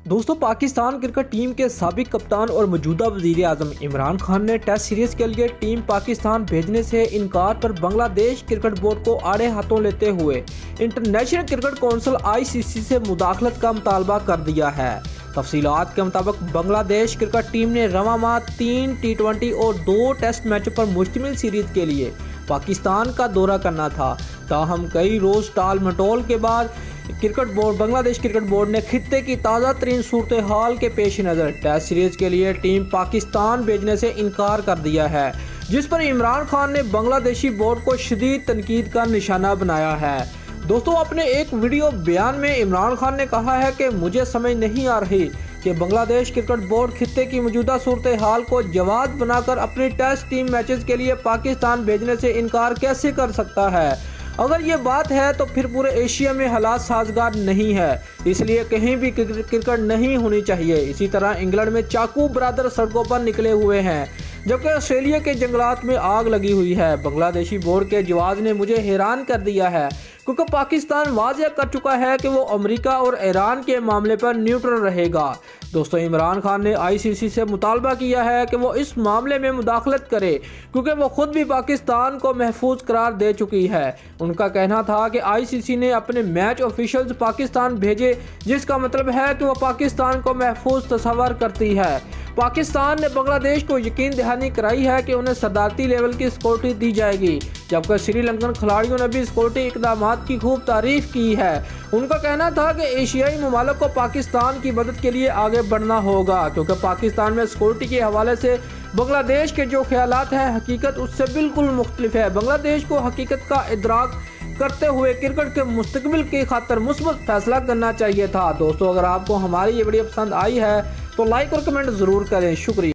دوستو Pakistan cricket team کے سابق کپتان اور موجودہ وزیر اعظم عمران خان نے ٹیسٹ سیریز کے لیے ٹیم پاکستان بھیجنے سے انکار پر بنگلہ دیش کرکٹ بورڈ کو آڑے ہاتھوں لیتے ہوئے انٹرنیشنل کرکٹ کونسل ICC سے مداخلت کا مطالبہ کر دیا ہے۔ تفصیلات کے مطابق بنگلہ دیش کرکٹ ٹیم نے رواں ماہ 3 T20 اور 2 ٹیسٹ میچوں پر مشتمل سیریز کے لیے پاکستان کا دورہ کرنا تھا، تاہم کئی روز ٹال مٹول کے بعد بنگلہ دیش کرکٹ بورڈ نے خطے کی تازہ ترین صورتحال کے پیش نظر ٹیسٹ سیریز کے لیے ٹیم پاکستان بھیجنے سے انکار کر دیا ہے، جس پر عمران خان نے بنگلہ دیشی بورڈ کو شدید تنقید کا نشانہ بنایا ہے۔ دوستو اپنے ایک ویڈیو بیان میں عمران خان نے کہا ہے کہ مجھے سمجھ نہیں آ رہی کہ بنگلہ دیش کرکٹ بورڈ خطے کی موجودہ صورتحال کو جواز بنا کر اپنی ٹیسٹ ٹیم میچز کے لیے پاکستان بھیجنے سے انکار کیسے کر سکتا ہے۔ اگر یہ بات ہے تو پھر پورے ایشیا میں حالات سازگار نہیں ہے، اس لیے کہیں بھی کرکٹ نہیں ہونی چاہیے۔ اسی طرح انگلینڈ میں چاکو برادر سڑکوں پر نکلے ہوئے ہیں، جبکہ آسٹریلیا کے جنگلات میں آگ لگی ہوئی ہے۔ بنگلہ دیشی بورڈ کے جواز نے مجھے حیران کر دیا ہے، کیونکہ پاکستان واضح کر چکا ہے کہ وہ امریکہ اور ایران کے معاملے پر نیوٹرل رہے گا۔ دوستو عمران خان نے ICC سے مطالبہ کیا ہے کہ وہ اس معاملے میں مداخلت کرے، کیونکہ وہ خود بھی پاکستان کو محفوظ قرار دے چکی ہے۔ ان کا کہنا تھا کہ ICC نے اپنے میچ آفیشلز پاکستان بھیجے، جس کا مطلب ہے کہ وہ پاکستان کو محفوظ تصور کرتی ہے۔ پاکستان نے بنگلہ دیش کو یقین دہانی کرائی ہے کہ انہیں صدارتی لیول کی سیکورٹی دی جائے گی، جبکہ سری لنکن کھلاڑیوں نے بھی سیکورٹی اقدامات کی خوب تعریف کی ہے۔ ان کا کہنا تھا کہ ایشیائی ممالک کو پاکستان کی مدد کے لیے آگے بڑھنا ہوگا، کیونکہ پاکستان میں سیکورٹی کے حوالے سے بنگلہ دیش کے جو خیالات ہیں حقیقت اس سے بالکل مختلف ہے۔ بنگلہ دیش کو حقیقت کا ادراک کرتے ہوئے کرکٹ کے مستقبل کی خاطر مثبت فیصلہ کرنا چاہیے تھا۔ دوستو اگر آپ کو ہماری یہ ویڈیو پسند آئی ہے تو لائک اور کمنٹ ضرور کریں۔ شکریہ۔